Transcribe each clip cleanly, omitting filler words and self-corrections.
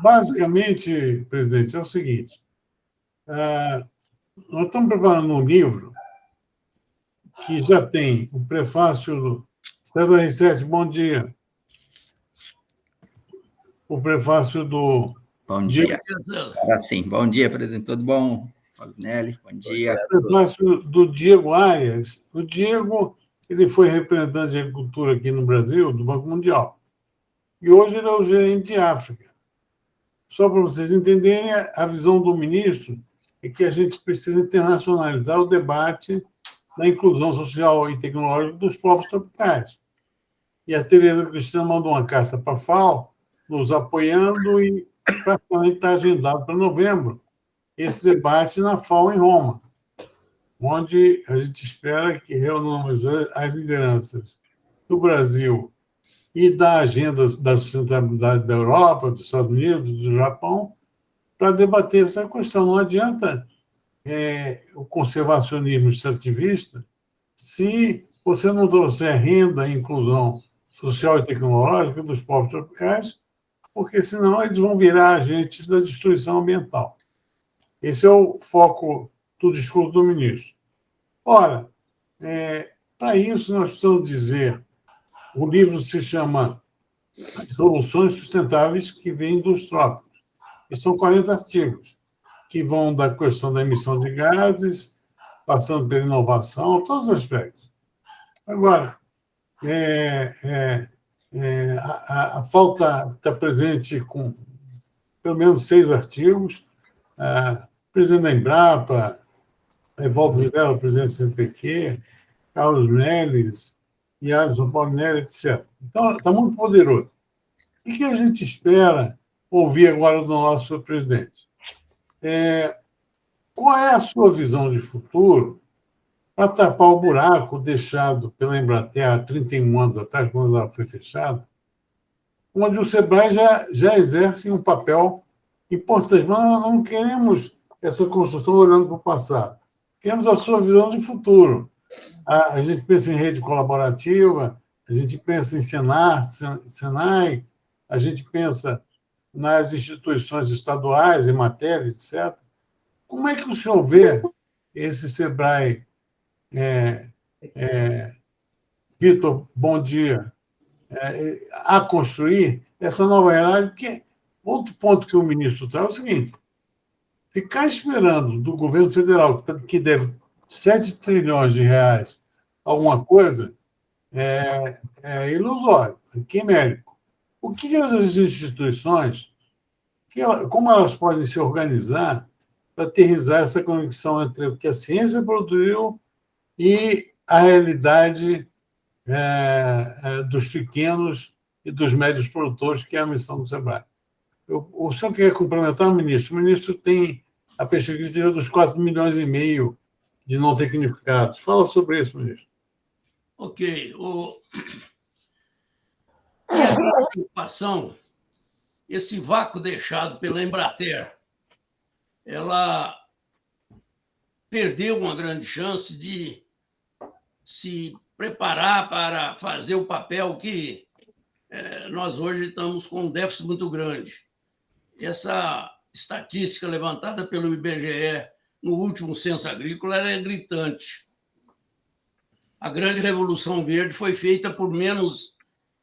Basicamente, presidente, é o seguinte: nós estamos preparando um livro que já tem o prefácio do César R7, bom dia. O prefácio do. Bom dia. Agora sim. Bom dia, presidente. Tudo bom? Nelly, bom dia. O prefácio do Diego Arias. O Diego, ele foi representante de agricultura aqui no Brasil, do Banco Mundial. E hoje ele é o gerente de África. Só para vocês entenderem, a visão do ministro é que a gente precisa internacionalizar o debate da inclusão social e tecnológica dos povos tropicais. E a Tereza Cristina mandou uma carta para a FAO, nos apoiando, e praticamente está agendado para novembro esse debate na FAO em Roma, onde a gente espera que reunamos as lideranças do Brasil e da agenda da sustentabilidade da Europa, dos Estados Unidos, do Japão, para debater essa questão. Não adianta o conservacionismo extrativista se você não trouxer renda e inclusão social e tecnológica dos povos tropicais, porque senão eles vão virar agentes da destruição ambiental. Esse é o foco do discurso do ministro. Ora, para isso nós precisamos dizer, o livro se chama Soluções Sustentáveis que Vêm dos Trópicos. E são 40 artigos, que vão da questão da emissão de gases, passando pela inovação, todos os aspectos. Agora, a FAO está presente com pelo menos 6 artigos. Presidente da Embrapa, Evaldo Vilela, presidente do CNPq, Carlos Melles, e Alisson Paulinelli, etc. Então, está muito poderoso. O que a gente espera ouvir agora do nosso presidente? Qual é a sua visão de futuro para tapar o buraco deixado pela Embrater há 31 anos atrás, quando ela foi fechada, onde o SEBRAE já exerce um papel importante? Mas nós não queremos essa construção olhando para o passado. Queremos a sua visão de futuro. A gente pensa em rede colaborativa, a gente pensa em Senar, Senai, a gente pensa nas instituições estaduais, em matéria, etc. Como é que o senhor vê esse SEBRAE? Vitor, bom dia. A construir essa nova realidade, porque outro ponto que o ministro traz é o seguinte: ficar esperando do governo federal, que deve 7 trilhões de reais, alguma coisa, é ilusório, é quimérico. O que essas instituições, como elas podem se organizar para aterrissar essa conexão entre o que a ciência produziu e a realidade dos pequenos e dos médios produtores, que é a missão do SEBRAE? O senhor quer complementar, ministro? O ministro tem a perspectiva dos 4,5 milhões de não tecnificados. Fala sobre isso, ministro. Ok. Minha preocupação, esse vácuo deixado pela Embrater, ela perdeu uma grande chance de se preparar para fazer o papel que nós hoje estamos com um déficit muito grande. Essa estatística levantada pelo IBGE no último censo agrícola é gritante. A grande revolução verde foi feita por menos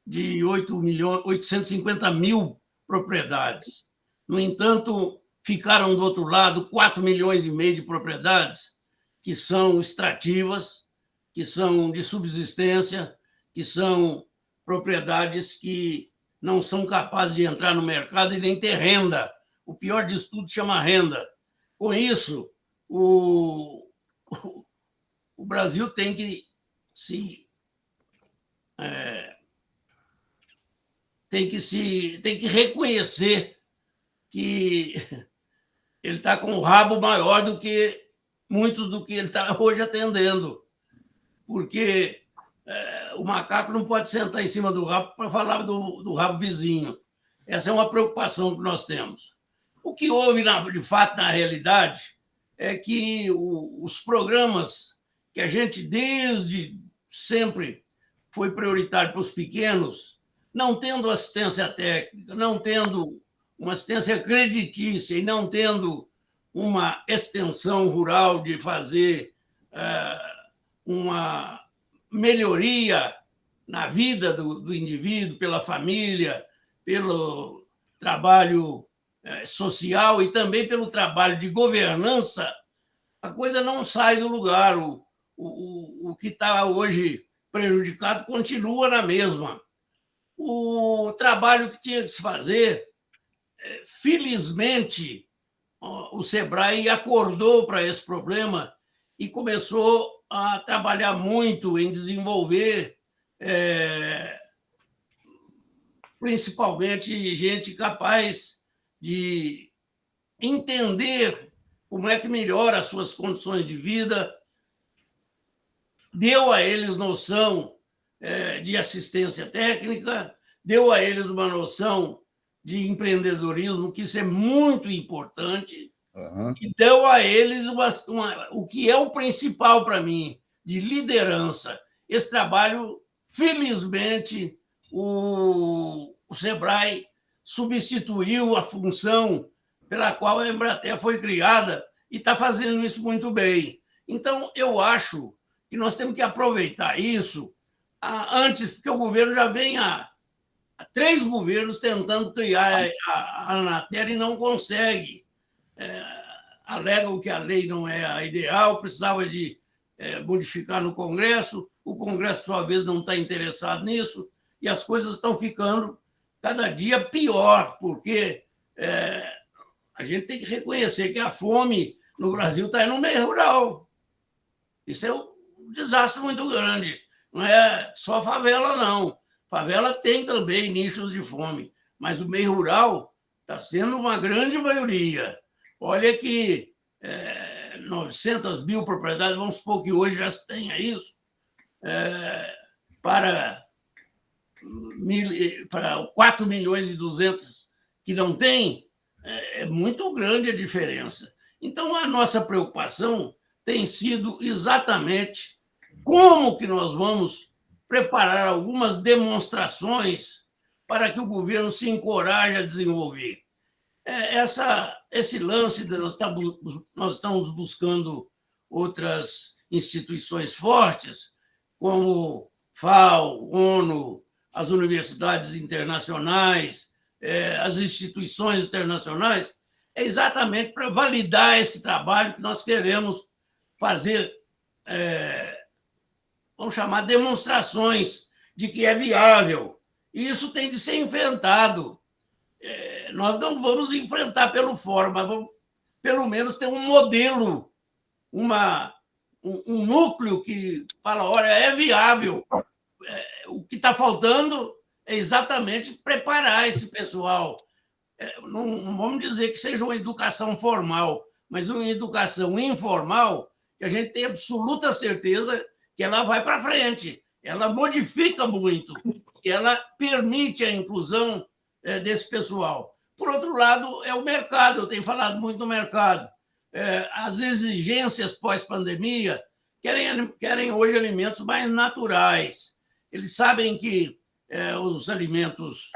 de 850 mil propriedades. No entanto, ficaram do outro lado 4,5 milhões de propriedades que são extrativas, que são de subsistência, que são propriedades que não são capazes de entrar no mercado e nem ter renda. O pior disso tudo chama renda. Com isso, o Brasil tem que reconhecer que ele está com o rabo maior do que muitos do que ele está hoje atendendo. Porque o macaco não pode sentar em cima do rabo para falar do rabo vizinho. Essa é uma preocupação que nós temos. O que houve, de fato, na realidade, é que os programas que a gente, desde sempre, foi prioritário para os pequenos, não tendo assistência técnica, não tendo uma assistência creditícia e não tendo uma extensão rural de fazer uma melhoria na vida do indivíduo, pela família, pelo trabalho social e também pelo trabalho de governança, a coisa não sai do lugar. O que está hoje prejudicado continua na mesma. O trabalho que tinha que se fazer, felizmente, o SEBRAE acordou para esse problema e começou a trabalhar muito em desenvolver, principalmente, gente capaz de entender como é que melhora as suas condições de vida, deu a eles noção de assistência técnica, deu a eles uma noção de empreendedorismo, que isso é muito importante, e deu a eles o que é o principal para mim, de liderança. Esse trabalho, felizmente, o SEBRAE substituiu a função pela qual a Embrater foi criada e está fazendo isso muito bem. Então, eu acho que nós temos que aproveitar isso antes, porque o governo já vem há 3 governos tentando criar a Anatel e não consegue. Alegam que a lei não é a ideal, precisava de modificar no Congresso, o Congresso, por sua vez, não está interessado nisso, e as coisas estão ficando cada dia pior, porque a gente tem que reconhecer que a fome no Brasil está no meio rural. Isso é um desastre muito grande. Não é só favela, não. Favela tem também nichos de fome, mas o meio rural está sendo uma grande maioria. Olha que 900 mil propriedades, vamos supor que hoje já se tenha isso, para 4 milhões e 200 que não tem, é muito grande a diferença. Então, a nossa preocupação tem sido exatamente como que nós vamos preparar algumas demonstrações para que o governo se encoraje a desenvolver. Esse lance de nós estamos buscando outras instituições fortes, como FAO, ONU, as universidades internacionais, as instituições internacionais, é exatamente para validar esse trabalho que nós queremos fazer, vamos chamar, demonstrações de que é viável. E isso tem de ser enfrentado. Nós não vamos enfrentar pelo fora, mas vamos, pelo menos, ter um modelo, um núcleo que fala, olha, é viável. O que está faltando é exatamente preparar esse pessoal. Não vamos dizer que seja uma educação formal, mas uma educação informal que a gente tem absoluta certeza que ela vai para frente, ela modifica muito, ela permite a inclusão desse pessoal. Por outro lado, é o mercado, eu tenho falado muito do mercado. As exigências pós-pandemia querem hoje alimentos mais naturais. Eles sabem que os alimentos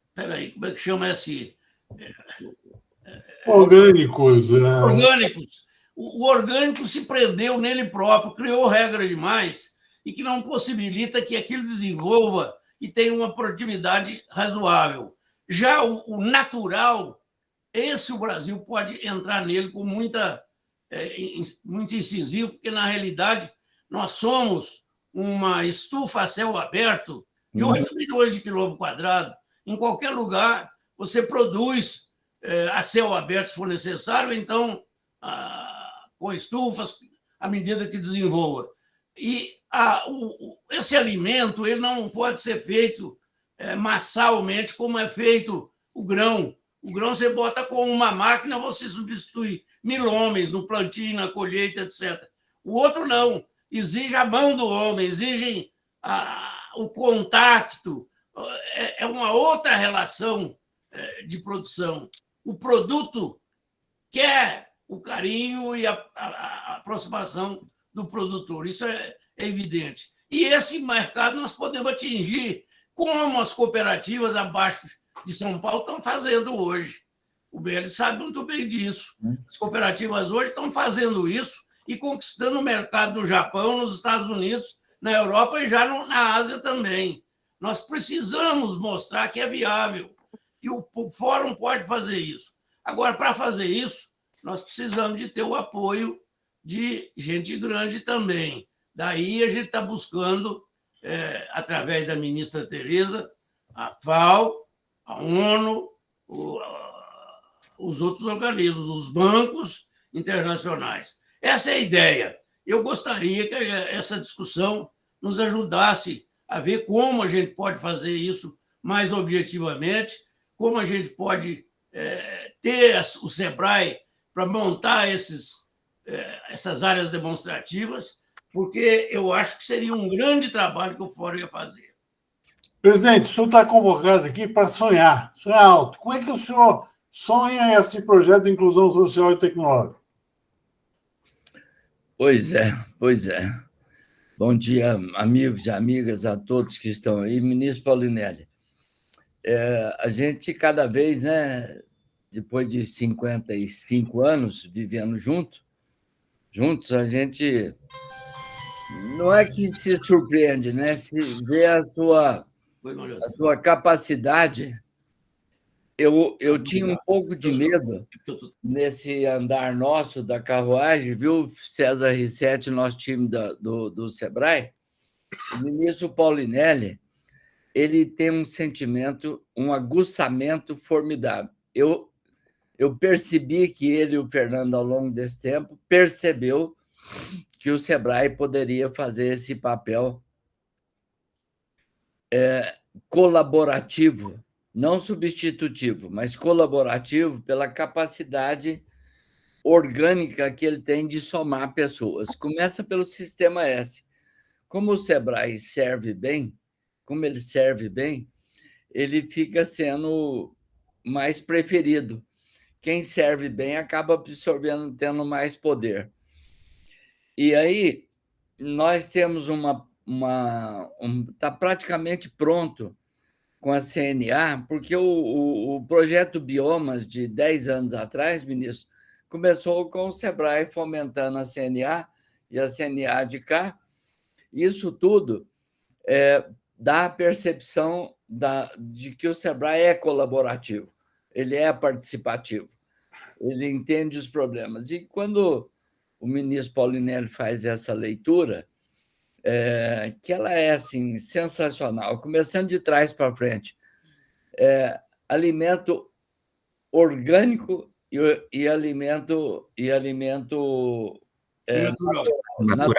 Espera aí, como é que chama esse? Orgânicos. Orgânicos. O orgânico se prendeu nele próprio, criou regra demais e que não possibilita que aquilo desenvolva e tenha uma produtividade razoável. Já o natural, esse o Brasil pode entrar nele com muito incisivo, porque, na realidade, nós somos uma estufa a céu aberto de 8 milhões de quilômetros quadrados. Em qualquer lugar, você produz a céu aberto, se for necessário, então, com estufas, à medida que desenvolva. E esse alimento ele não pode ser feito massalmente, como é feito o grão. O grão você bota com uma máquina, você substitui 1000 homens no plantio, na colheita, etc. O outro não. Exige a mão do homem, exige o contato. É uma outra relação de produção. O produto quer o carinho e a aproximação do produtor, isso é evidente. E esse mercado nós podemos atingir como as cooperativas abaixo de São Paulo estão fazendo hoje. O BL sabe muito bem disso. As cooperativas hoje estão fazendo isso e conquistando o mercado no Japão, nos Estados Unidos, na Europa e já na Ásia também. Nós precisamos mostrar que é viável. E o Fórum pode fazer isso. Agora, para fazer isso, nós precisamos de ter o apoio de gente grande também. Daí a gente está buscando, através da ministra Tereza, a FAO, a ONU, os outros organismos, os bancos internacionais. Essa é a ideia. Eu gostaria que essa discussão nos ajudasse a ver como a gente pode fazer isso mais objetivamente, como a gente pode ter o SEBRAE para montar essas áreas demonstrativas, porque eu acho que seria um grande trabalho que o Fórum ia fazer. Presidente, o senhor está convocado aqui para sonhar alto. Como é que o senhor sonha esse projeto de inclusão social e tecnológica? Pois é. Bom dia, amigos e amigas, a todos que estão aí. Ministro Paulinelli, a gente cada vez, depois de 55 anos vivendo juntos, a gente não é que se surpreende, se vê a sua capacidade. Eu tinha um pouco de medo nesse andar nosso da carruagem, viu, César Rissetti, nosso time do SEBRAE? O ministro Paulinelli, ele tem um sentimento, um aguçamento formidável. Eu percebi que ele e o Fernando, ao longo desse tempo, percebeu que o SEBRAE poderia fazer esse papel colaborativo, não substitutivo, mas colaborativo pela capacidade orgânica que ele tem de somar pessoas. Começa pelo Sistema S. Como o SEBRAE serve bem, ele fica sendo mais preferido. Quem serve bem acaba absorvendo, tendo mais poder. E aí, nós temos está praticamente pronto com a CNA, porque o projeto Biomas, de 10 anos atrás, ministro, começou com o SEBRAE fomentando a CNA e a CNA de cá. Isso tudo dá a percepção de que o SEBRAE é colaborativo, ele é participativo, ele entende os problemas. E quando o ministro Paulinelli faz essa leitura, que ela é assim, sensacional, começando de trás para frente, alimento orgânico e alimento natural.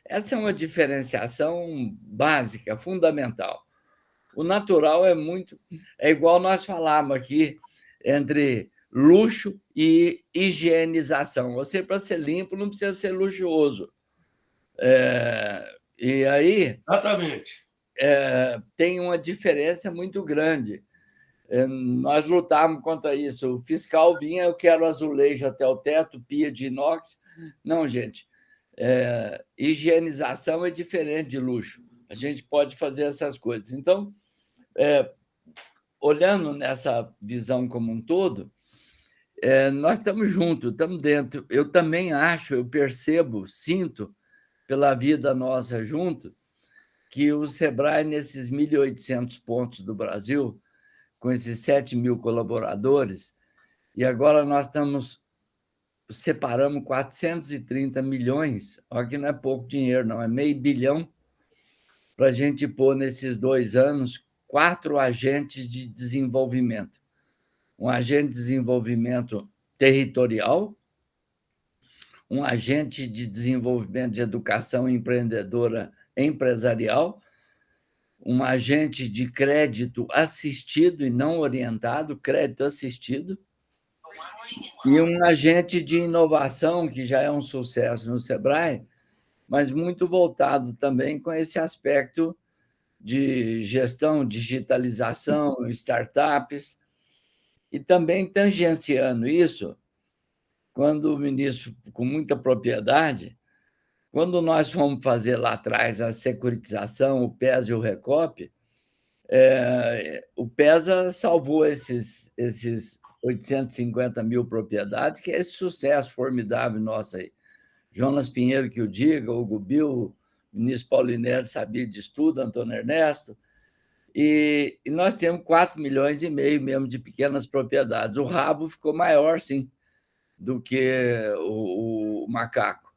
Essa é uma diferenciação básica, fundamental. O natural é igual nós falamos aqui, entre luxo e higienização. Você, para ser limpo, não precisa ser luxuoso. E aí... Exatamente. Tem uma diferença muito grande. Nós lutávamos contra isso. O fiscal vinha, eu quero azulejo até o teto, pia de inox. Não, gente. Higienização é diferente de luxo. A gente pode fazer essas coisas. Então, olhando nessa visão como um todo, nós estamos juntos, estamos dentro. Eu também acho, eu percebo, sinto, pela vida nossa junto, que o SEBRAE, nesses 1.800 pontos do Brasil, com esses 7.000 colaboradores, e agora nós separamos 430 milhões, olha que não é pouco dinheiro, não, é $500 milhão, para a gente pôr nesses 2 anos 4 agentes de desenvolvimento. Um agente de desenvolvimento territorial, um agente de desenvolvimento de educação empreendedora empresarial, um agente de crédito assistido e não orientado, crédito assistido, e um agente de inovação, que já é um sucesso no SEBRAE, mas muito voltado também com esse aspecto de gestão, digitalização, startups, e também tangenciando isso, quando o ministro, com muita propriedade, Quando nós fomos fazer lá atrás a securitização, o PES e o Recope, o PESA salvou esses 850 mil propriedades, que é esse sucesso formidável nosso aí. Jonas Pinheiro que o diga, Hugo Bill, ministro Paulinelli sabia disso tudo, Antônio Ernesto, e nós temos 4,5 milhões mesmo de pequenas propriedades. O rabo ficou maior, sim, do que o macaco.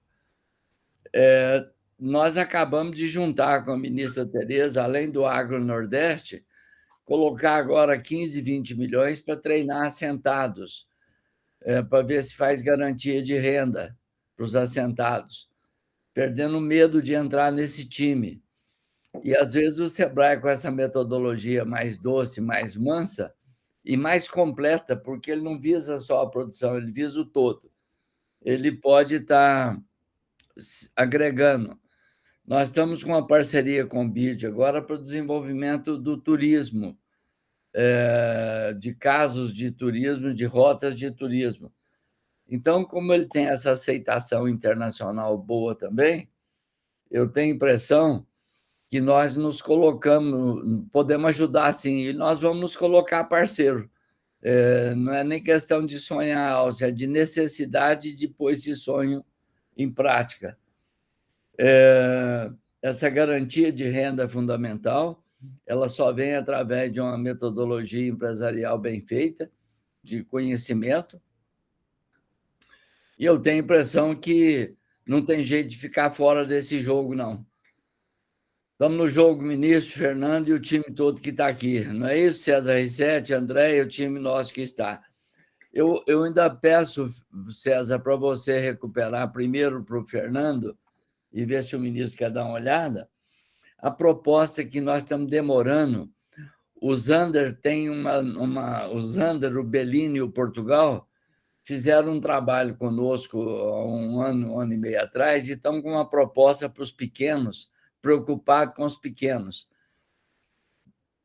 Nós acabamos de juntar com a ministra Tereza, além do Agro Nordeste, colocar agora 15, 20 milhões para treinar assentados, para ver se faz garantia de renda para os assentados, perdendo medo de entrar nesse time. E, às vezes, o Sebrae, com essa metodologia mais doce, mais mansa e mais completa, porque ele não visa só a produção, ele visa o todo. Ele pode estar agregando. Nós estamos com uma parceria com o BID agora para o desenvolvimento do turismo, de casos de turismo, de rotas de turismo. Então, como ele tem essa aceitação internacional boa também, eu tenho a impressão que nós nos colocamos, podemos ajudar sim, e nós vamos nos colocar parceiro. Não é nem questão de sonhar alto, é de necessidade de pôr esse sonho em prática. Essa garantia de renda fundamental, ela só vem através de uma metodologia empresarial bem feita, de conhecimento, e eu tenho a impressão que não tem jeito de ficar fora desse jogo, não. Estamos no jogo, ministro, Fernando e o time todo que está aqui. Não é isso, César Rissetti, André e o time nosso que está. Eu ainda peço, César, para você recuperar primeiro para o Fernando e ver se o ministro quer dar uma olhada, a proposta que nós estamos demorando. O Zander tem o Zander, o Bellini e o Portugal fizeram um trabalho conosco há um ano e meio atrás e estão com uma proposta para os pequenos, preocupado com os pequenos.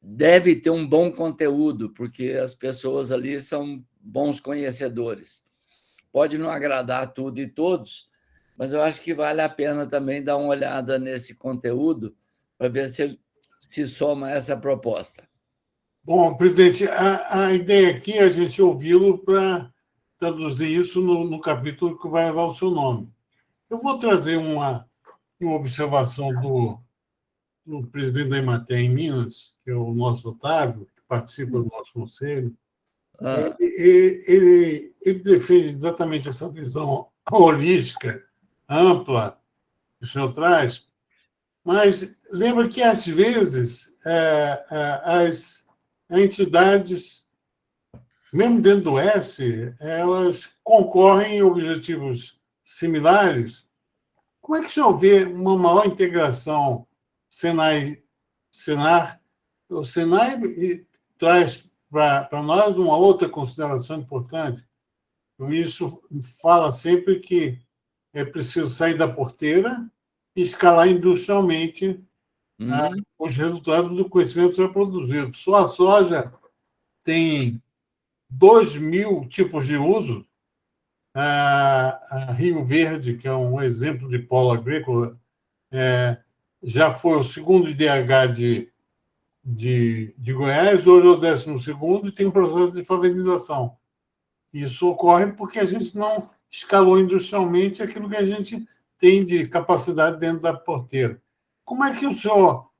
Deve ter um bom conteúdo, porque as pessoas ali são bons conhecedores. Pode não agradar tudo e todos, mas eu acho que vale a pena também dar uma olhada nesse conteúdo para ver se soma essa proposta. Bom, presidente, a ideia aqui é a gente ouvi-lo para traduzir isso no capítulo que vai levar o seu nome. Eu vou trazer uma observação do presidente da Emater em Minas, que é o nosso Otávio, que participa do nosso conselho. Ele defende exatamente essa visão holística, ampla, que o senhor traz, mas lembra que, às vezes, as entidades, mesmo dentro do S, elas concorrem em objetivos similares. Como é que o senhor vê uma maior integração Senai-Senar? O Senai traz para nós uma outra consideração importante. O ministro fala sempre que é preciso sair da porteira e escalar industrialmente os resultados do conhecimento já produzido. Só a soja tem 2.000 tipos de uso. A Rio Verde, que é um exemplo de polo agrícola, já foi o segundo IDH de Goiás, hoje é o 12º e tem um processo de favelização. Isso ocorre porque a gente não escalou industrialmente aquilo que a gente tem de capacidade dentro da porteira. Como é que o senhor,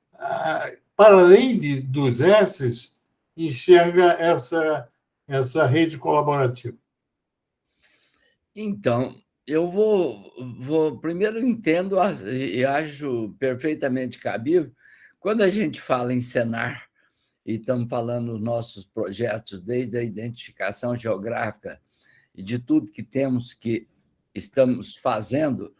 para além dos S's, enxerga essa rede colaborativa? Então, eu vou primeiro entendo e acho perfeitamente cabível, quando a gente fala em Senar, e estamos falando dos nossos projetos, desde a identificação geográfica e de tudo que estamos fazendo,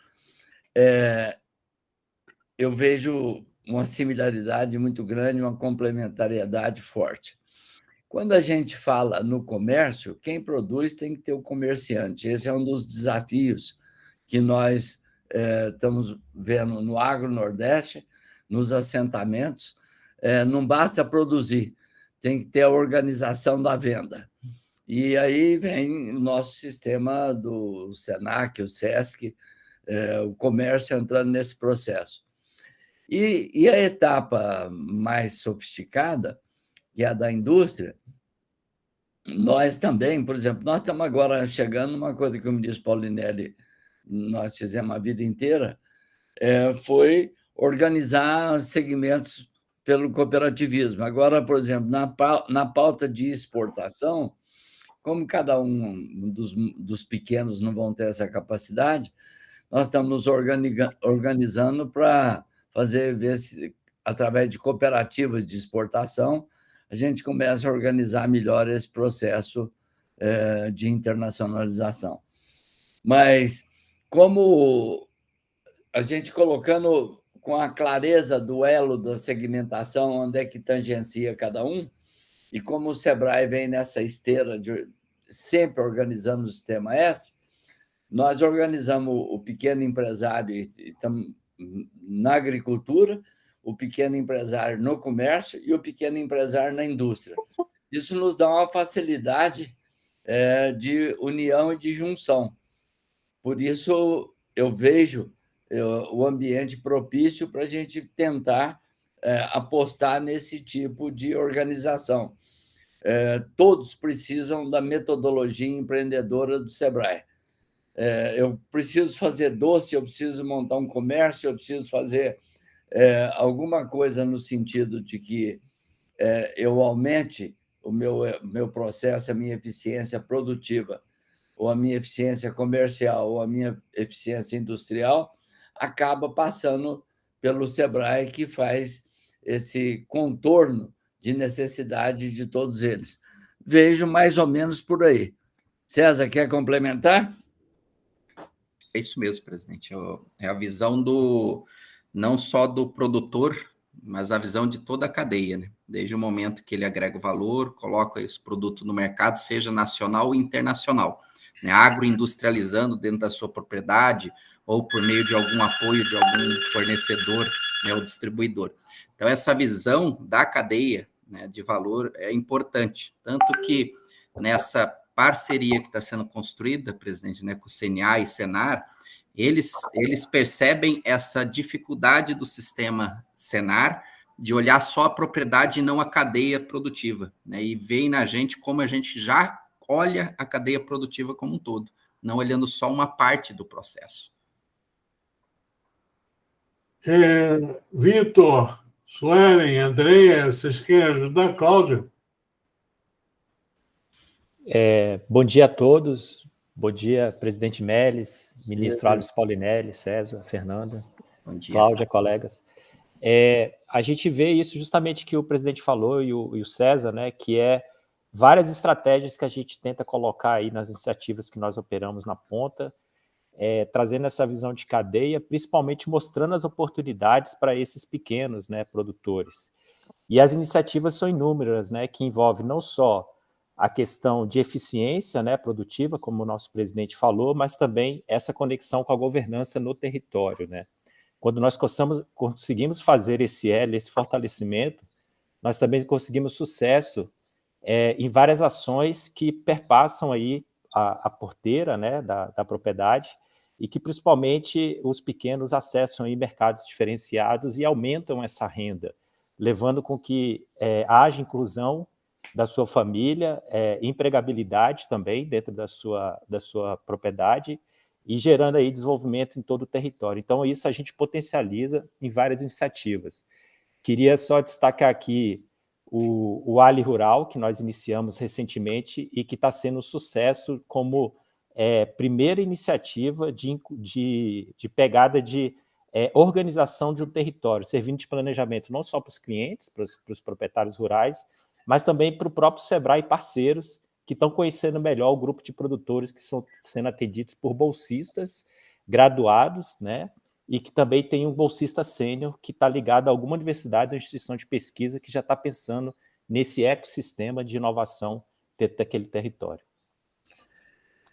eu vejo uma similaridade muito grande, uma complementariedade forte. Quando a gente fala no comércio, quem produz tem que ter o comerciante. Esse é um dos desafios que nós estamos vendo no Agro-Nordeste, nos assentamentos. Não basta produzir, tem que ter a organização da venda. E aí vem o nosso sistema do SENAC, o SESC, o comércio entrando nesse processo. E a etapa mais sofisticada, que é a da indústria, nós também, por exemplo, nós estamos agora chegando numa coisa que o ministro Paulinelli, nós fizemos a vida inteira, foi organizar segmentos pelo cooperativismo. Agora, por exemplo, na pauta de exportação, como cada um dos pequenos não vão ter essa capacidade, nós estamos nos organizando para ver se, através de cooperativas de exportação, a gente começa a organizar melhor esse processo de internacionalização. Mas, como a gente colocando com a clareza do elo da segmentação, onde é que tangencia cada um, e como o Sebrae vem nessa esteira de sempre organizando o sistema S, nós organizamos o pequeno empresário na agricultura, o pequeno empresário no comércio e o pequeno empresário na indústria. Isso nos dá uma facilidade de união e de junção. Por isso, eu vejo o ambiente propício para a gente tentar apostar nesse tipo de organização. Todos precisam da metodologia empreendedora do Sebrae. Eu preciso fazer doce, eu preciso montar um comércio, eu preciso fazer alguma coisa no sentido de que eu aumente o meu processo, a minha eficiência produtiva, ou a minha eficiência comercial, ou a minha eficiência industrial, acaba passando pelo Sebrae, que faz esse contorno de necessidade de todos eles. Vejo mais ou menos por aí. César, quer complementar? É isso mesmo, presidente. É a visão não só do produtor, mas a visão de toda a cadeia, né? Desde o momento que ele agrega o valor, coloca esse produto no mercado, seja nacional ou internacional, né? Agroindustrializando dentro da sua propriedade ou por meio de algum apoio de algum fornecedor, né, ou distribuidor. Então, essa visão da cadeia, né, de valor é importante, tanto que nessa parceria que está sendo construída, presidente, né, com o CNA e Senar, eles percebem essa dificuldade do sistema Senar de olhar só a propriedade e não a cadeia produtiva, né, e veem na gente como a gente já olha a cadeia produtiva como um todo, não olhando só uma parte do processo. Vitor, Suelen, Andréia, vocês querem ajudar? Cláudio? Bom dia a todos. Bom dia, presidente Meles, ministro Aloysio Paulinelli, César, Fernanda, Cláudia, colegas. A gente vê isso justamente que o presidente falou e o César, né, que várias estratégias que a gente tenta colocar aí nas iniciativas que nós operamos na ponta, trazendo essa visão de cadeia, principalmente mostrando as oportunidades para esses pequenos, né, produtores. E as iniciativas são inúmeras, né, que envolvem não só a questão de eficiência, né, produtiva, como o nosso presidente falou, mas também essa conexão com a governança no território, né? Quando nós conseguimos fazer esse fortalecimento, nós também conseguimos sucesso em várias ações que perpassam aí a porteira, né, da propriedade, e que principalmente os pequenos acessam aí mercados diferenciados e aumentam essa renda, levando com que haja inclusão da sua família, empregabilidade também dentro da sua propriedade e gerando aí desenvolvimento em todo o território. Então, isso a gente potencializa em várias iniciativas. Queria só destacar aqui o Ali Rural, que nós iniciamos recentemente e que está sendo um sucesso como primeira iniciativa de pegada de organização de um território, servindo de planejamento não só para os clientes, para os proprietários rurais, mas também para o próprio Sebrae e parceiros que estão conhecendo melhor o grupo de produtores que estão sendo atendidos por bolsistas graduados, né? E que também tem um bolsista sênior que está ligado a alguma universidade ou instituição de pesquisa que já está pensando nesse ecossistema de inovação dentro daquele território.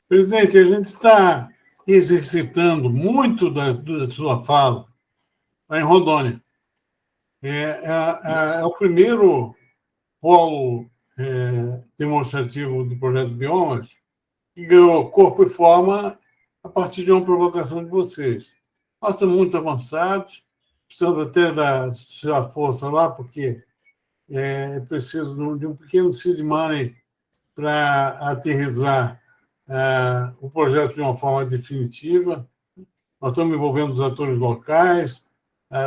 Presidente, a gente está exercitando muito da sua fala lá em Rondônia. É o primeiro polo demonstrativo do projeto Biomas que ganhou corpo e forma a partir de uma provocação de vocês. Nós estamos muito avançados, precisamos até da sua força lá, porque é preciso de um pequeno seed money para aterrissar o projeto de uma forma definitiva. Nós estamos envolvendo os atores locais.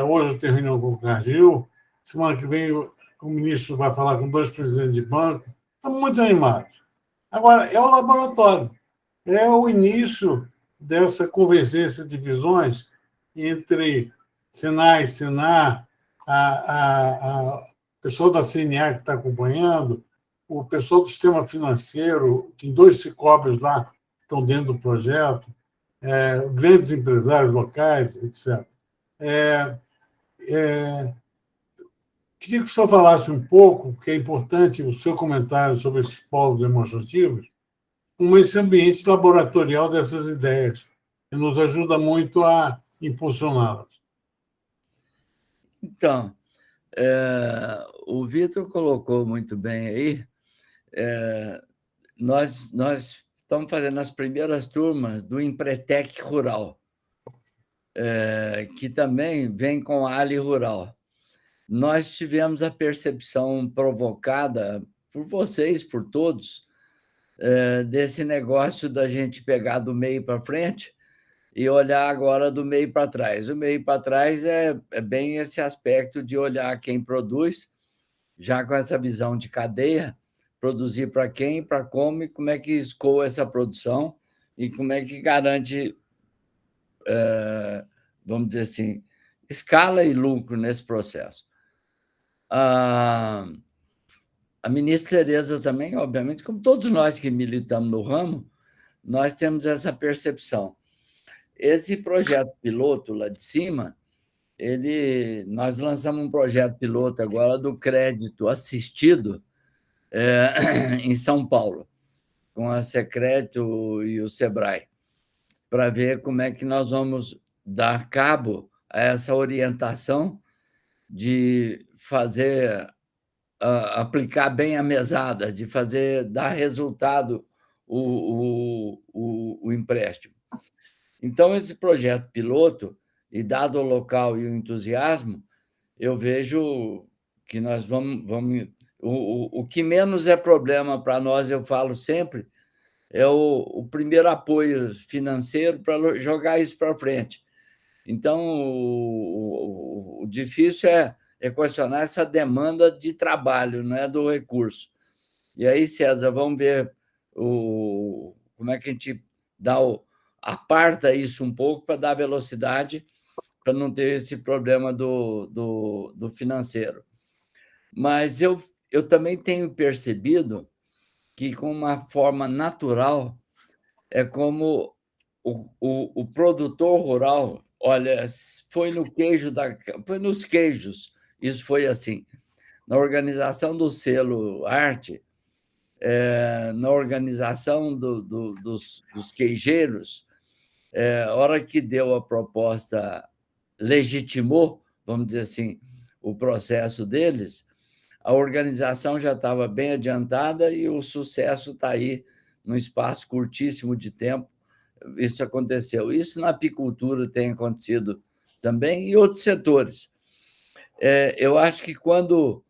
Hoje eu tenho reunião com o Cargill. Semana que vem o ministro vai falar com 2 presidentes de banco. Estamos muito animados. Agora, é o laboratório. É o início dessa convergência de visões entre Senai, Senar, a pessoal da CNA que está acompanhando, o pessoal do sistema financeiro, tem 2 Sicóbios lá que estão dentro do projeto, grandes empresários locais, etc. Queria que o senhor falasse um pouco, porque é importante o seu comentário sobre esses polos demonstrativos, como esse ambiente laboratorial dessas ideias, que nos ajuda muito a impulsioná-las. Então, o Vitor colocou muito bem aí. Nós estamos fazendo as primeiras turmas do Empretec Rural, que também vem com a Ali Rural. Nós tivemos a percepção provocada por vocês, por todos, desse negócio da gente pegar do meio para frente e olhar agora do meio para trás. O meio para trás é bem esse aspecto de olhar quem produz, já com essa visão de cadeia, produzir para quem, para como e como é que escoa essa produção e como é que garante, vamos dizer assim, escala e lucro nesse processo. A ministra Tereza também, obviamente, como todos nós que militamos no ramo, nós temos essa percepção. Esse projeto piloto lá de cima, nós lançamos um projeto piloto agora do crédito assistido em São Paulo, com a Secreto e o Sebrae, para ver como é que nós vamos dar cabo a essa orientação de aplicar bem a mesada, de dar resultado o empréstimo. Então, esse projeto piloto, e dado o local e o entusiasmo, eu vejo que nós vamos... O que menos é problema para nós, eu falo sempre, é o primeiro apoio financeiro para jogar isso para frente. Então, o difícil é questionar essa demanda de trabalho, não é do recurso. E aí, César, vamos ver como é que a gente aparta isso um pouco para dar velocidade, para não ter esse problema do financeiro. Mas eu também tenho percebido que, com uma forma natural, é como o produtor rural, olha, foi nos queijos, isso foi assim. Na organização do selo Arte, na organização dos queijeiros, a hora que deu a proposta, legitimou, vamos dizer assim, o processo deles, a organização já estava bem adiantada e o sucesso está aí, num espaço curtíssimo de tempo. Isso aconteceu. Isso na apicultura tem acontecido também e outros setores. Eu acho que quando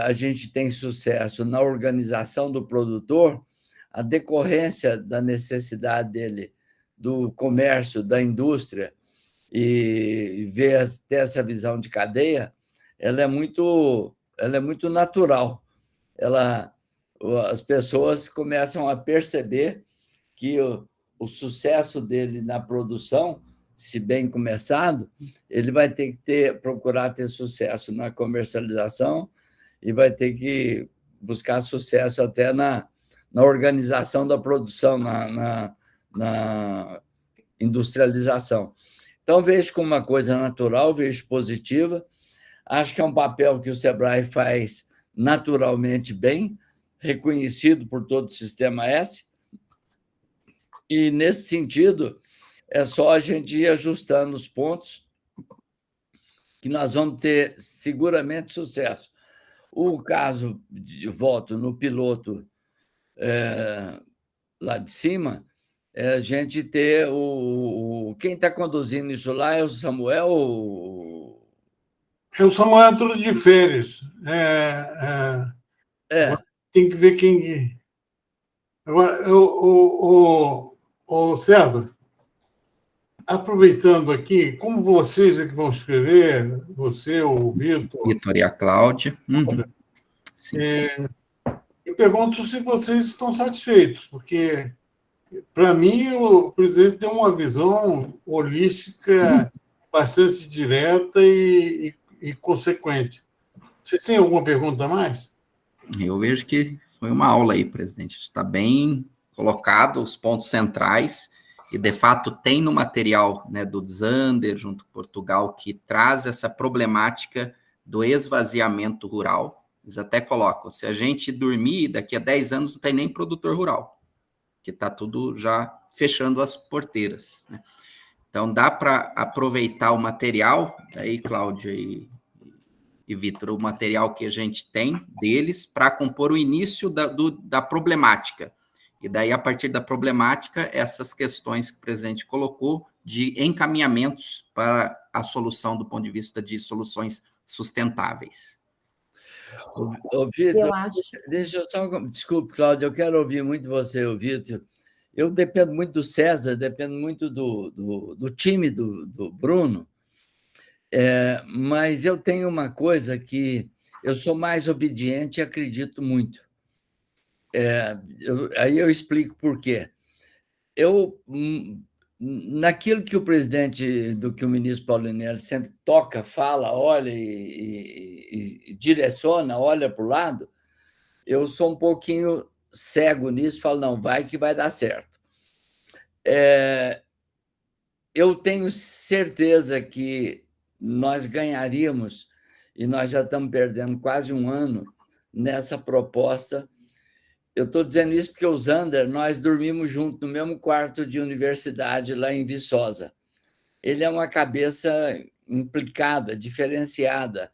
a gente tem sucesso na organização do produtor, a decorrência da necessidade dele, do comércio, da indústria, e ter essa visão de cadeia, ela é muito natural. As pessoas começam a perceber que o sucesso dele na produção, se bem começado, ele vai ter que procurar ter sucesso na comercialização e vai ter que buscar sucesso até na organização da produção, na industrialização. Então, vejo como uma coisa natural, vejo positiva. Acho que é um papel que o Sebrae faz naturalmente bem, reconhecido por todo o Sistema S. E, nesse sentido, é só a gente ir ajustando os pontos que nós vamos ter seguramente sucesso. O caso, de volta no piloto lá de cima, é a gente ter quem está conduzindo isso lá é o Samuel? É o Samuel entrou de férias. Agora tem que ver quem... Agora, o César, aproveitando aqui, como vocês é que vão escrever, você, o Vitor... Vitor e a Cláudia. Eu pergunto se vocês estão satisfeitos, porque, para mim, o presidente tem uma visão holística bastante direta e consequente. Vocês têm alguma pergunta a mais? Eu vejo que foi uma aula aí, presidente. Está bem colocado os pontos centrais e, de fato, tem no material, né, do Zander, junto com Portugal, que traz essa problemática do esvaziamento rural. Eles até colocam, se a gente dormir, daqui a 10 anos não tem nem produtor rural, que está tudo já fechando as porteiras, né? Então, dá para aproveitar o material, aí, Cláudia e Vitor, o material que a gente tem deles para compor o início da problemática. E daí, a partir da problemática, essas questões que o presidente colocou de encaminhamentos para a solução do ponto de vista de soluções sustentáveis. Vitor, deixa eu só... Desculpe, Cláudia, eu quero ouvir muito você, o Vitor. Eu dependo muito do César, dependo muito do time do Bruno, mas eu tenho uma coisa que eu sou mais obediente e acredito muito. Aí eu explico por quê. Naquilo que o presidente, do que o ministro Paulinelli sempre toca, fala, olha e direciona, olha para o lado, eu sou um pouquinho cego nisso, falo, não, vai que vai dar certo. Eu tenho certeza que nós ganharíamos, e nós já estamos perdendo quase um ano nessa proposta. Eu estou dizendo isso porque o Zander, nós dormimos juntos no mesmo quarto de universidade lá em Viçosa. Ele é uma cabeça implicada, diferenciada,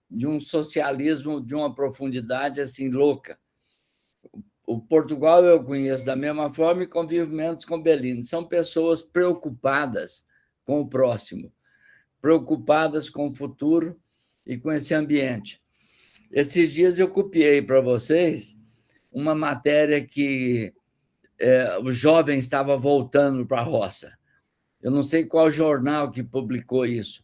de um socialismo de uma profundidade assim louca. O Portugal eu conheço da mesma forma e convivo menos com o Bellini. São pessoas preocupadas com o próximo, preocupadas com o futuro e com esse ambiente. Esses dias eu copiei para vocês uma matéria que os jovens estavam voltando para a roça. Eu não sei qual jornal que publicou isso.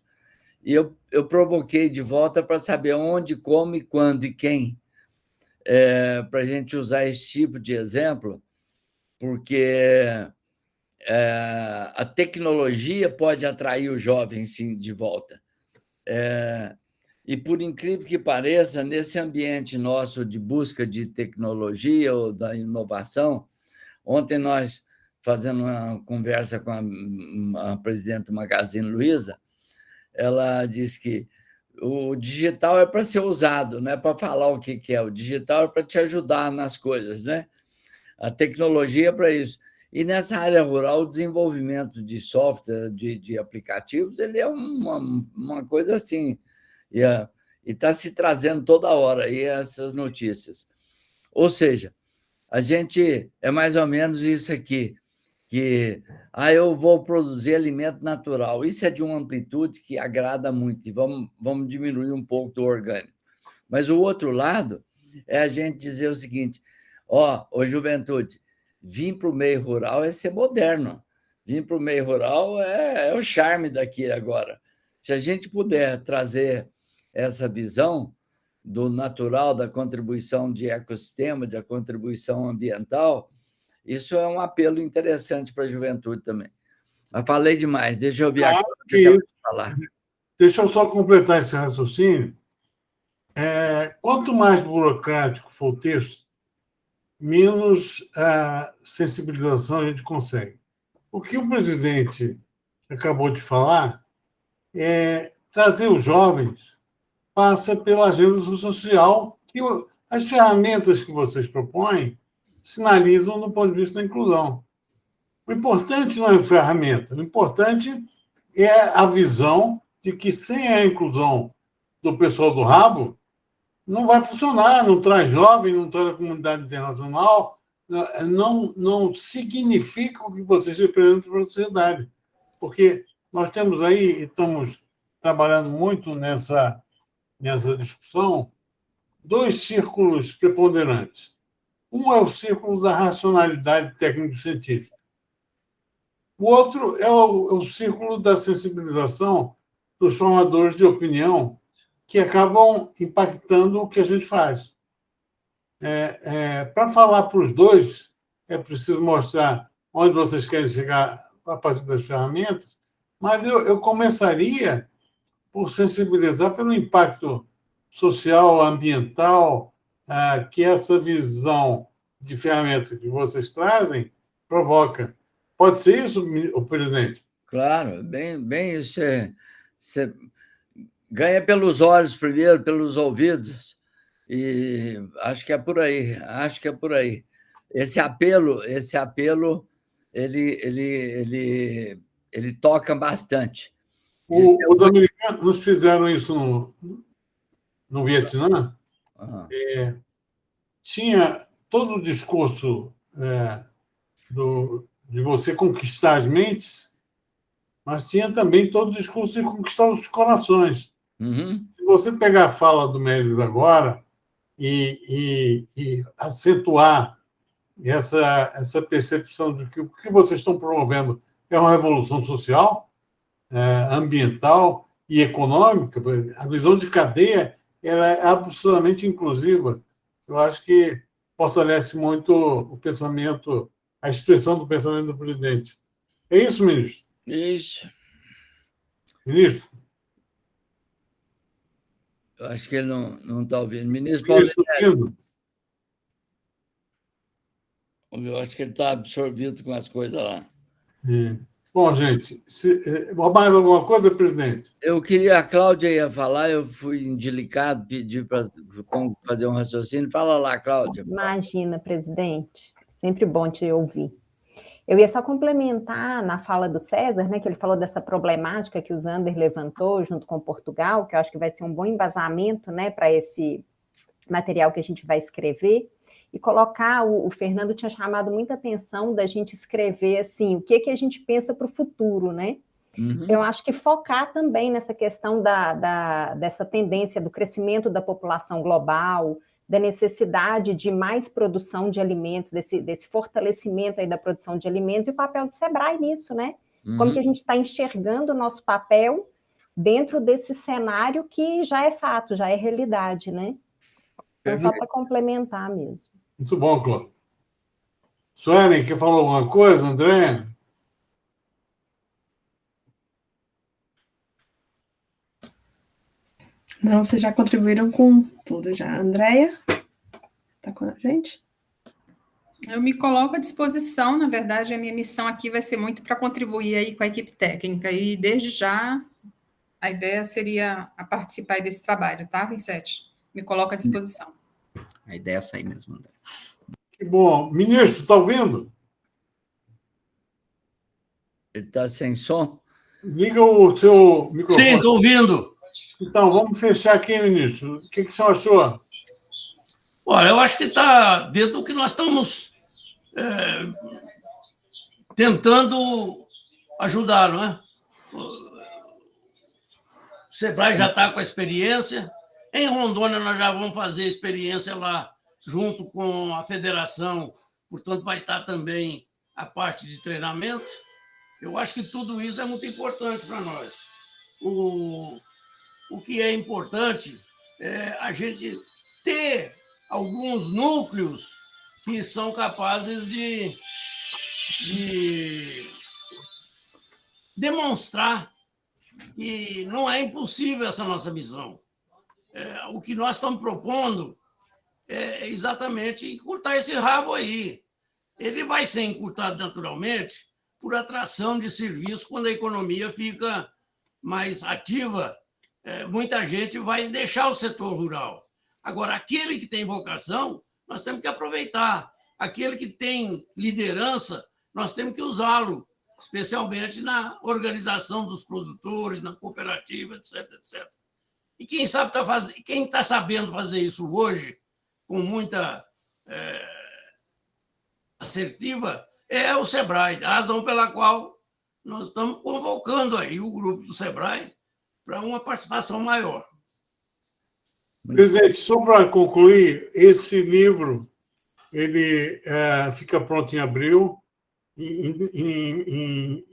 E eu provoquei de volta para saber onde, como e quando e quem, para a gente usar esse tipo de exemplo, porque a tecnologia pode atrair o jovem, sim, de volta. E, por incrível que pareça, nesse ambiente nosso de busca de tecnologia ou da inovação, ontem nós, fazendo uma conversa com a presidente do Magazine Luiza, ela disse que o digital é para ser usado, não é para falar o que é. O digital é para te ajudar nas coisas, né? A tecnologia é para isso. E nessa área rural, o desenvolvimento de software, de aplicativos, ele é uma coisa assim, e está se trazendo toda hora aí essas notícias. Ou seja, a gente é mais ou menos isso aqui, que eu vou produzir alimento natural. Isso é de uma amplitude que agrada muito, e vamos diminuir um pouco do orgânico. Mas o outro lado é a gente dizer o seguinte, ô juventude, vir para o meio rural é ser moderno. Vir para o meio rural é o charme daqui agora. Se a gente puder trazer essa visão do natural, da contribuição de ecossistema, da contribuição ambiental, isso é um apelo interessante para a juventude também. Mas falei demais, deixa eu ouvir aqui. Deixa eu só completar esse raciocínio. Quanto mais burocrático for o texto, menos sensibilização a gente consegue. O que o presidente acabou de falar é trazer os jovens, passa pela agenda social, que as ferramentas que vocês propõem sinalizam no ponto de vista da inclusão. O importante não é a ferramenta, o importante é a visão de que sem a inclusão do pessoal do rabo, não vai funcionar, não traz jovem, não traz a comunidade internacional, não significa o que vocês representam para a sociedade. Porque nós temos aí, estamos trabalhando muito nessa discussão, dois círculos preponderantes. Um é o círculo da racionalidade técnico-científica. O outro é o círculo da sensibilização dos formadores de opinião, que acabam impactando o que a gente faz. Para falar para os dois, é preciso mostrar onde vocês querem chegar a partir das ferramentas, mas eu começaria por sensibilizar pelo impacto social, ambiental, que essa visão de ferramenta que vocês trazem provoca. Pode ser isso, o presidente? Claro, bem isso. Você ganha pelos olhos primeiro, pelos ouvidos, e acho que é por aí, Esse apelo, ele toca bastante. Os americanos fizeram isso no Vietnã. Tinha todo o discurso de você conquistar as mentes, mas tinha também todo o discurso de conquistar os corações. Uhum. Se você pegar a fala do Mélis agora e acentuar essa percepção de que o que vocês estão promovendo é uma revolução social, ambiental e econômica, a visão de cadeia ela é absolutamente inclusiva. Eu acho que fortalece muito o pensamento, a expressão do pensamento do presidente. É isso, ministro? Isso. Ministro? Eu acho que ele não está ouvindo. Ministro Ministro, Paulo, eu acho que ele está absorvido com as coisas lá. Bom, gente, mais alguma coisa, presidente? A Cláudia ia falar, eu fui indelicado, pedi para fazer um raciocínio. Fala lá, Cláudia. Imagina, presidente. Sempre bom te ouvir. Eu ia só complementar na fala do César, né, que ele falou dessa problemática que o Zander levantou junto com Portugal, que eu acho que vai ser um bom embasamento, né, para esse material que a gente vai escrever, e colocar, o Fernando tinha chamado muita atenção da gente escrever, assim, o que a gente pensa para o futuro, né? Uhum. Eu acho que focar também nessa questão dessa tendência do crescimento da população global, da necessidade de mais produção de alimentos, desse fortalecimento aí da produção de alimentos e o papel do SEBRAE nisso, né? Uhum. Como que a gente está enxergando o nosso papel dentro desse cenário que já é fato, já é realidade, né? Então, só para complementar mesmo. Muito bom, Cláudio. Suelen, quer falar alguma coisa, André? Não, vocês já contribuíram com tudo já. Andréia, está com a gente? Eu me coloco à disposição, na verdade, a minha missão aqui vai ser muito para contribuir aí com a equipe técnica, e desde já a ideia seria participar aí desse trabalho, tá, Rensete? Me coloco à disposição. A ideia é essa aí mesmo, André. Que bom. Ministro, está ouvindo? Ele está sem som? Liga o seu microfone. Sim, estou ouvindo. Então, vamos fechar aqui, ministro. O que o senhor achou? Olha, eu acho que está dentro do que nós estamos tentando ajudar, não é? O SEBRAE já está com a experiência. Em Rondônia, nós já vamos fazer experiência lá, junto com a federação. Portanto, vai estar também a parte de treinamento. Eu acho que tudo isso é muito importante para nós. O que é importante é a gente ter alguns núcleos que são capazes de demonstrar que não é impossível essa nossa missão. O que nós estamos propondo é exatamente encurtar esse rabo aí. Ele vai ser encurtado naturalmente por atração de serviço quando a economia fica mais ativa. Muita gente vai deixar o setor rural. Agora, aquele que tem vocação, nós temos que aproveitar. Aquele que tem liderança, nós temos que usá-lo, especialmente na organização dos produtores, na cooperativa, etc, etc. E quem está sabendo fazer isso hoje, com muita assertiva é o SEBRAE, a razão pela qual nós estamos convocando aí o grupo do SEBRAE para uma participação maior. Presidente, só para concluir, esse livro ele fica pronto em abril. Em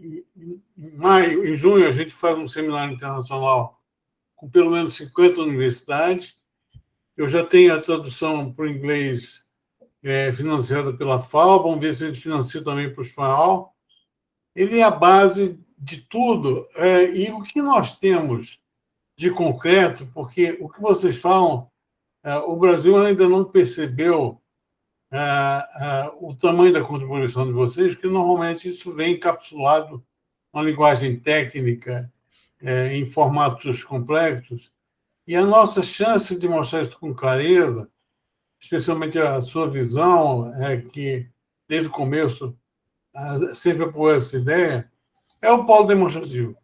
maio, em junho, a gente faz um seminário internacional com pelo menos 50 universidades. Eu já tenho a tradução para o inglês financiada pela FAO, vamos ver se a gente financia também para o FAO. Ele é a base de tudo. E o que nós temos de concreto, porque o que vocês falam, o Brasil ainda não percebeu o tamanho da contribuição de vocês, que normalmente isso vem encapsulado numa linguagem técnica, em formatos complexos, e a nossa chance de mostrar isso com clareza, especialmente a sua visão, que desde o começo sempre apoiou essa ideia, é o polo demonstrativo.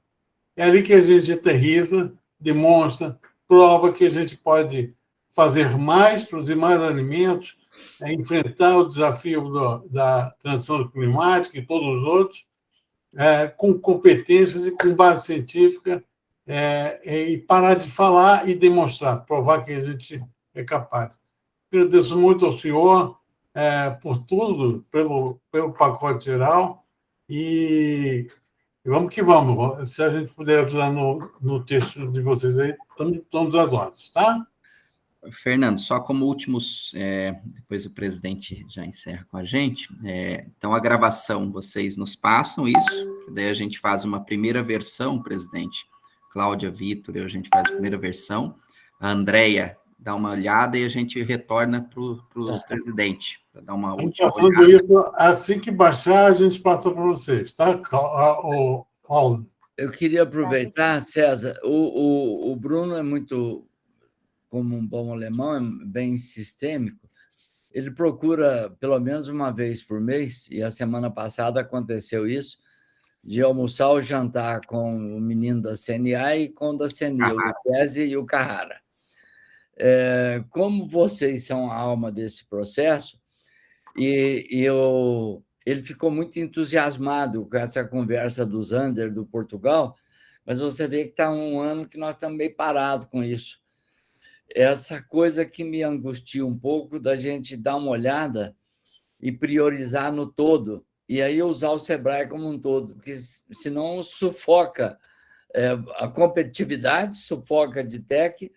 É ali que a gente aterriza, demonstra, prova que a gente pode fazer mais, produzir mais alimentos, enfrentar o desafio da transição climática e todos os outros, com competências e com base científica, e parar de falar e demonstrar, provar que a gente é capaz. Agradeço muito ao senhor por tudo, pelo pacote geral, e vamos que vamos. Se a gente puder ajudar no texto de vocês aí, estamos às ordens, tá? Fernando, só como últimos, depois o presidente já encerra com a gente, então a gravação, vocês nos passam isso, que daí a gente faz uma primeira versão, presidente, Cláudia, Vitor, a gente faz a primeira versão, a Andréia dá uma olhada e a gente retorna para o presidente, para dar uma última olhada. Isso, assim que baixar, a gente passa para vocês, tá, Paulo? Eu queria aproveitar, César, o Bruno é muito, como um bom alemão, é bem sistêmico. Ele procura, pelo menos uma vez por mês, e a semana passada aconteceu isso, de almoçar ou jantar com o menino da CNA e com o da CNI, o Tese e o Carrara. Como vocês são a alma desse processo, ele ficou muito entusiasmado com essa conversa do Zander, do Portugal, mas você vê que está um ano que nós estamos meio parados com isso. Essa coisa que me angustia um pouco da gente dar uma olhada e priorizar no todo, e aí usar o SEBRAE como um todo, porque senão sufoca a competitividade, sufoca a DTEC,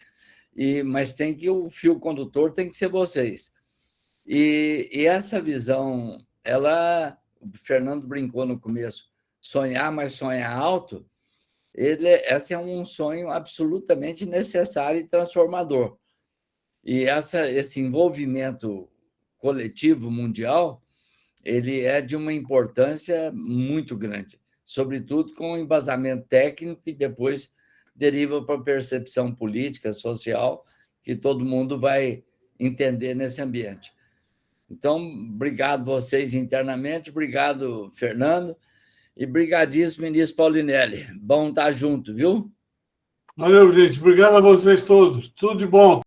mas tem que o fio condutor tem que ser vocês. E essa visão, o Fernando brincou no começo, sonhar, mas sonhar alto, esse é um sonho absolutamente necessário e transformador. E esse envolvimento coletivo mundial, ele é de uma importância muito grande, sobretudo com o embasamento técnico que depois deriva para a percepção política, social, que todo mundo vai entender nesse ambiente. Então, obrigado vocês internamente, obrigado, Fernando, e brigadíssimo, ministro Paulinelli. Bom estar junto, viu? Valeu, gente. Obrigado a vocês todos. Tudo de bom.